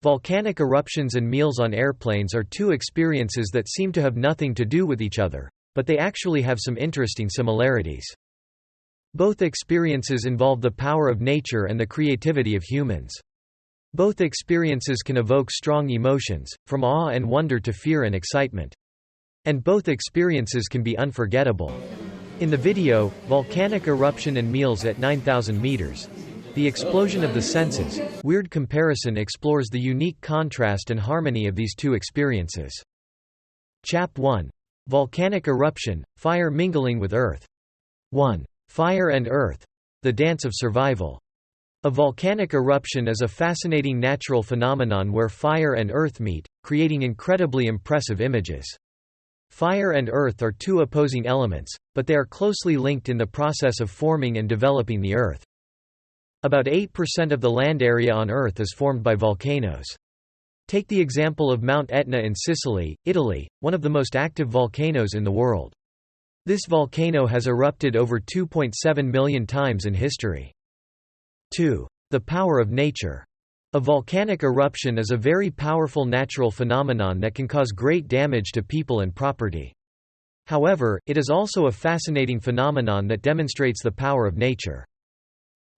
Volcanic eruptions and meals on airplanes are two experiences that seem to have nothing to do with each other, but they actually have some interesting similarities. Both experiences involve the power of nature and the creativity of humans. Both experiences can evoke strong emotions, from awe and wonder to fear and excitement. And both experiences can be unforgettable. In the video, Volcanic Eruption and Meals at 9,000 meters. The explosion of the senses, weird comparison explores the unique contrast and harmony of these two experiences. Chap 1. Volcanic Eruption, Fire Mingling with Earth. 1. Fire and Earth. The Dance of Survival. A volcanic eruption is a fascinating natural phenomenon where fire and earth meet, creating incredibly impressive images. Fire and earth are two opposing elements, but they are closely linked in the process of forming and developing the Earth. About 8% of the land area on Earth is formed by volcanoes. Take the example of Mount Etna in Sicily, Italy, one of the most active volcanoes in the world. This volcano has erupted over 2.7 million times in history. 2. The power of nature. A volcanic eruption is a very powerful natural phenomenon that can cause great damage to people and property. However, it is also a fascinating phenomenon that demonstrates the power of nature.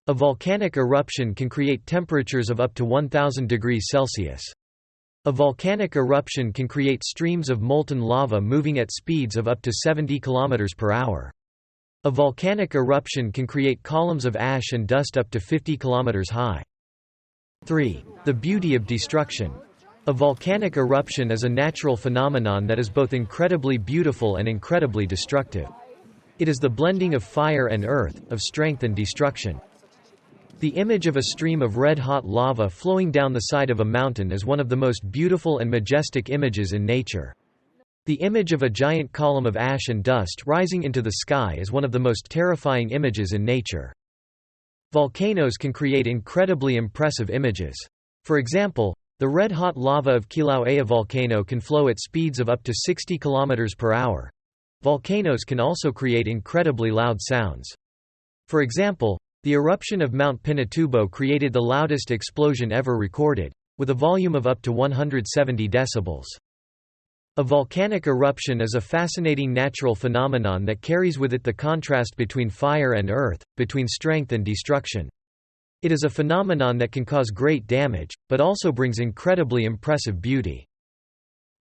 A volcanic eruption can create temperatures of up to 1,000 degrees Celsius. A volcanic eruption can create streams of molten lava moving at speeds of up to 70 km per hour. A volcanic eruption can create columns of ash and dust up to 50 km high. 3. The beauty of destruction. A volcanic eruption is a natural phenomenon that is both incredibly beautiful and incredibly destructive. It is the blending of fire and earth, of strength and destruction. The image of a stream of red-hot lava flowing down the side of a mountain is one of the most beautiful and majestic images in nature. The image of a giant column of ash and dust rising into the sky is one of the most terrifying images in nature. Volcanoes can create incredibly impressive images. For example, the red-hot lava of Kilauea volcano can flow at speeds of up to 60 km per hour. Volcanoes can also create incredibly loud sounds. For example, the eruption of Mount Pinatubo created the loudest explosion ever recorded, with a volume of up to 170 decibels. A volcanic eruption is a fascinating natural phenomenon that carries with it the contrast between fire and earth, between strength and destruction. It is a phenomenon that can cause great damage, but also brings incredibly impressive beauty.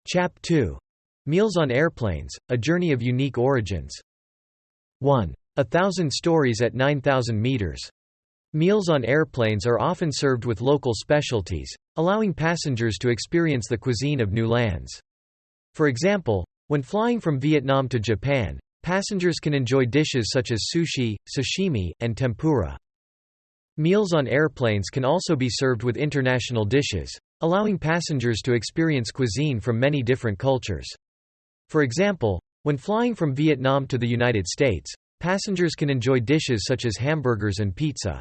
Chap 2. Meals on Airplanes, A Journey of Unique Origins. 1. 1,000 stories at 9,000 meters. Meals on airplanes are often served with local specialties, allowing passengers to experience the cuisine of new lands. For example, when flying from Vietnam to Japan, passengers can enjoy dishes such as sushi, sashimi, and tempura. Meals on airplanes can also be served with international dishes, allowing passengers to experience cuisine from many different cultures. For example, when flying from Vietnam to the United States, passengers can enjoy dishes such as hamburgers and pizza.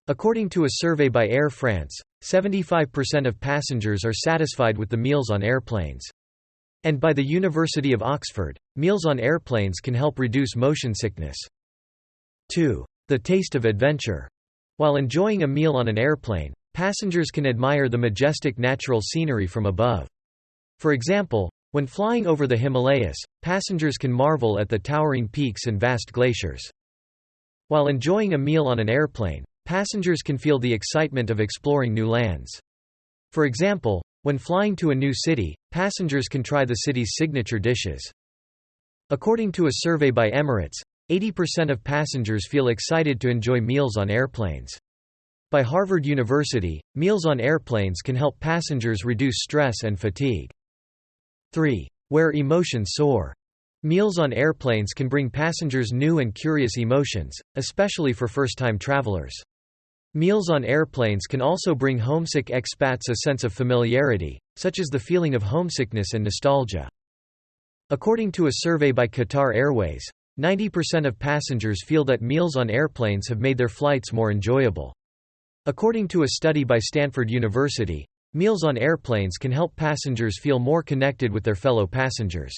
According to a survey by Air France, 75% of passengers are satisfied with the meals on airplanes. And by the University of Oxford, meals on airplanes can help reduce motion sickness. 2. The taste of adventure. While enjoying a meal on an airplane, passengers can admire the majestic natural scenery from above. For example, when flying over the Himalayas, passengers can marvel at the towering peaks and vast glaciers. While enjoying a meal on an airplane, passengers can feel the excitement of exploring new lands. For example, when flying to a new city, passengers can try the city's signature dishes. According to a survey by Emirates, 80% of passengers feel excited to enjoy meals on airplanes. By Harvard University, meals on airplanes can help passengers reduce stress and fatigue. 3. Where emotions soar. Meals on airplanes can bring passengers new and curious emotions, especially for first-time travelers. Meals on airplanes can also bring homesick expats a sense of familiarity, such as the feeling of homesickness and nostalgia. According to a survey by Qatar Airways, 90% of passengers feel that meals on airplanes have made their flights more enjoyable. According to a study by Stanford University, meals on airplanes can help passengers feel more connected with their fellow passengers.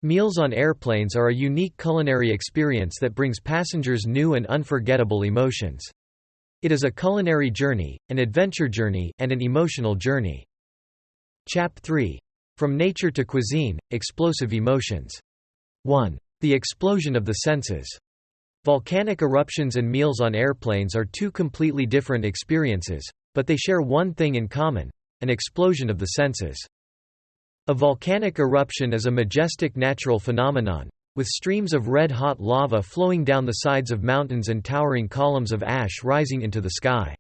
Meals on airplanes are a unique culinary experience that brings passengers new and unforgettable emotions. It is a culinary journey, an adventure journey, and an emotional journey. Chap 3. From Nature to Cuisine, Explosive Emotions. 1. The explosion of the senses. Volcanic eruptions and meals on airplanes are two completely different experiences, but they share one thing in common: an explosion of the senses. A volcanic eruption is a majestic natural phenomenon, with streams of red-hot lava flowing down the sides of mountains and towering columns of ash rising into the sky.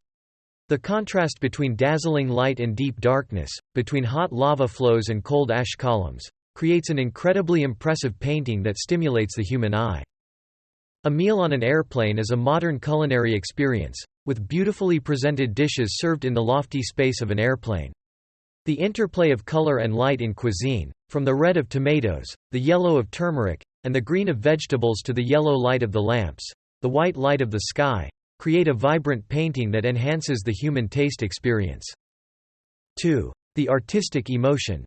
The contrast between dazzling light and deep darkness, between hot lava flows and cold ash columns, creates an incredibly impressive painting that stimulates the human eye. A meal on an airplane is a modern culinary experience, with beautifully presented dishes served in the lofty space of an airplane. The interplay of color and light in cuisine, from the red of tomatoes, the yellow of turmeric, and the green of vegetables to the yellow light of the lamps, the white light of the sky, create a vibrant painting that enhances the human taste experience. 2. The artistic emotion.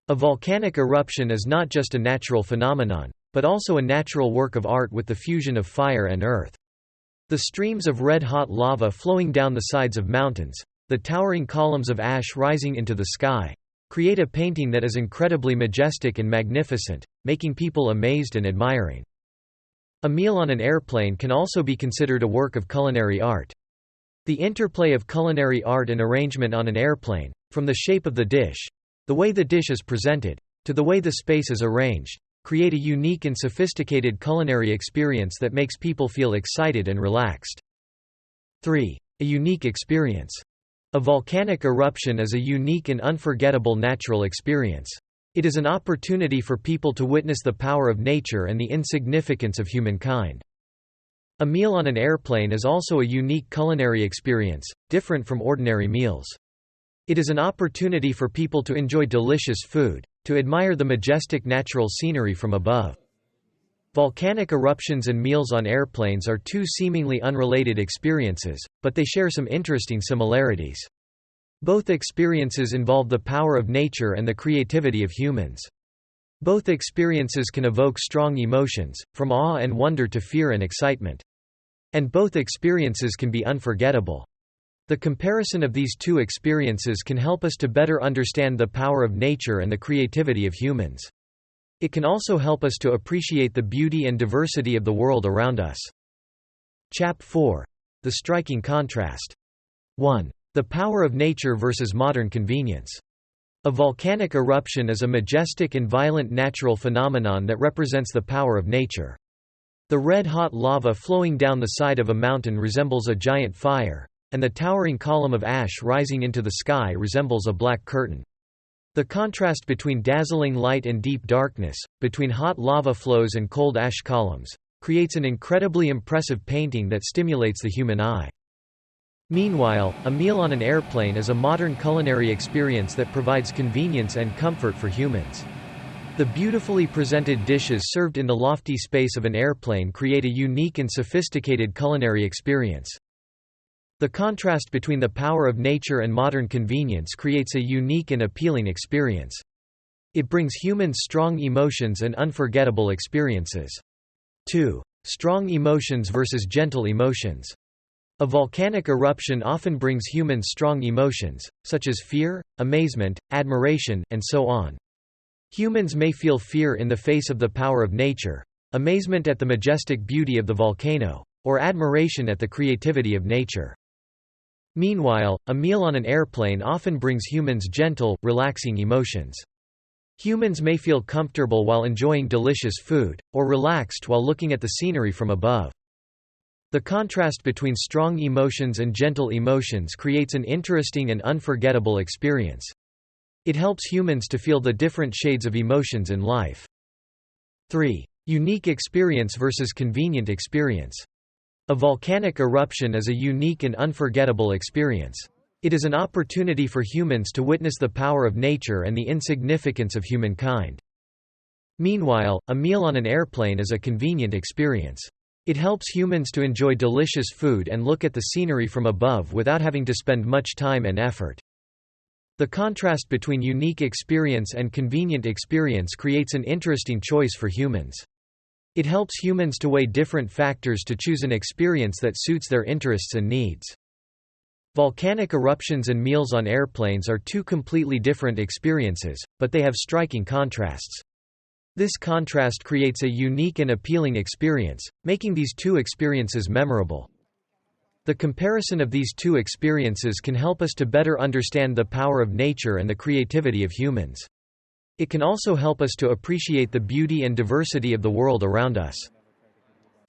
A volcanic eruption is not just a natural phenomenon, but also a natural work of art with the fusion of fire and earth. The streams of red-hot lava flowing down the sides of mountains, the towering columns of ash rising into the sky, create a painting that is incredibly majestic and magnificent, making people amazed and admiring. A meal on an airplane can also be considered a work of culinary art. The interplay of culinary art and arrangement on an airplane, from the shape of the dish, the way the dish is presented, to the way the space is arranged, create a unique and sophisticated culinary experience that makes people feel excited and relaxed. 3. A unique experience. A volcanic eruption is a unique and unforgettable natural experience. It is an opportunity for people to witness the power of nature and the insignificance of humankind. A meal on an airplane is also a unique culinary experience, different from ordinary meals. It is an opportunity for people to enjoy delicious food, to admire the majestic natural scenery from above. Volcanic eruptions and meals on airplanes are two seemingly unrelated experiences, but they share some interesting similarities. Both experiences involve the power of nature and the creativity of humans. Both experiences can evoke strong emotions, from awe and wonder to fear and excitement. And both experiences can be unforgettable. The comparison of these two experiences can help us to better understand the power of nature and the creativity of humans. It can also help us to appreciate the beauty and diversity of the world around us. Chap 4. The striking contrast. 1. The power of nature versus modern convenience. A volcanic eruption is a majestic and violent natural phenomenon that represents the power of nature. The red-hot lava flowing down the side of a mountain resembles a giant fire, and the towering column of ash rising into the sky resembles a black curtain. The contrast between dazzling light and deep darkness, between hot lava flows and cold ash columns, creates an incredibly impressive painting that stimulates the human eye. Meanwhile, a meal on an airplane is a modern culinary experience that provides convenience and comfort for humans. The beautifully presented dishes served in the lofty space of an airplane create a unique and sophisticated culinary experience. The contrast between the power of nature and modern convenience creates a unique and appealing experience. It brings humans strong emotions and unforgettable experiences. 2. Strong emotions versus gentle emotions. A volcanic eruption often brings humans strong emotions, such as fear, amazement, admiration, and so on. Humans may feel fear in the face of the power of nature, amazement at the majestic beauty of the volcano, or admiration at the creativity of nature. Meanwhile, a meal on an airplane often brings humans gentle, relaxing emotions. Humans may feel comfortable while enjoying delicious food, or relaxed while looking at the scenery from above. The contrast between strong emotions and gentle emotions creates an interesting and unforgettable experience. It helps humans to feel the different shades of emotions in life. 3. Unique experience versus convenient experience. A volcanic eruption is a unique and unforgettable experience. It is an opportunity for humans to witness the power of nature and the insignificance of humankind. Meanwhile, a meal on an airplane is a convenient experience. It helps humans to enjoy delicious food and look at the scenery from above without having to spend much time and effort. The contrast between unique experience and convenient experience creates an interesting choice for humans. It helps humans to weigh different factors to choose an experience that suits their interests and needs. Volcanic eruptions and meals on airplanes are two completely different experiences, but they have striking contrasts. This contrast creates a unique and appealing experience, making these two experiences memorable. The comparison of these two experiences can help us to better understand the power of nature and the creativity of humans. It can also help us to appreciate the beauty and diversity of the world around us.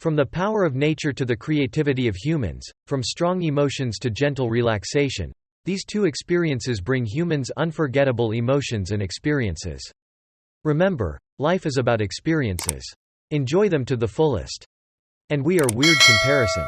From the power of nature to the creativity of humans, from strong emotions to gentle relaxation, these two experiences bring humans unforgettable emotions and experiences. Remember, life is about experiences. Enjoy them to the fullest. And we are Weird Comparison.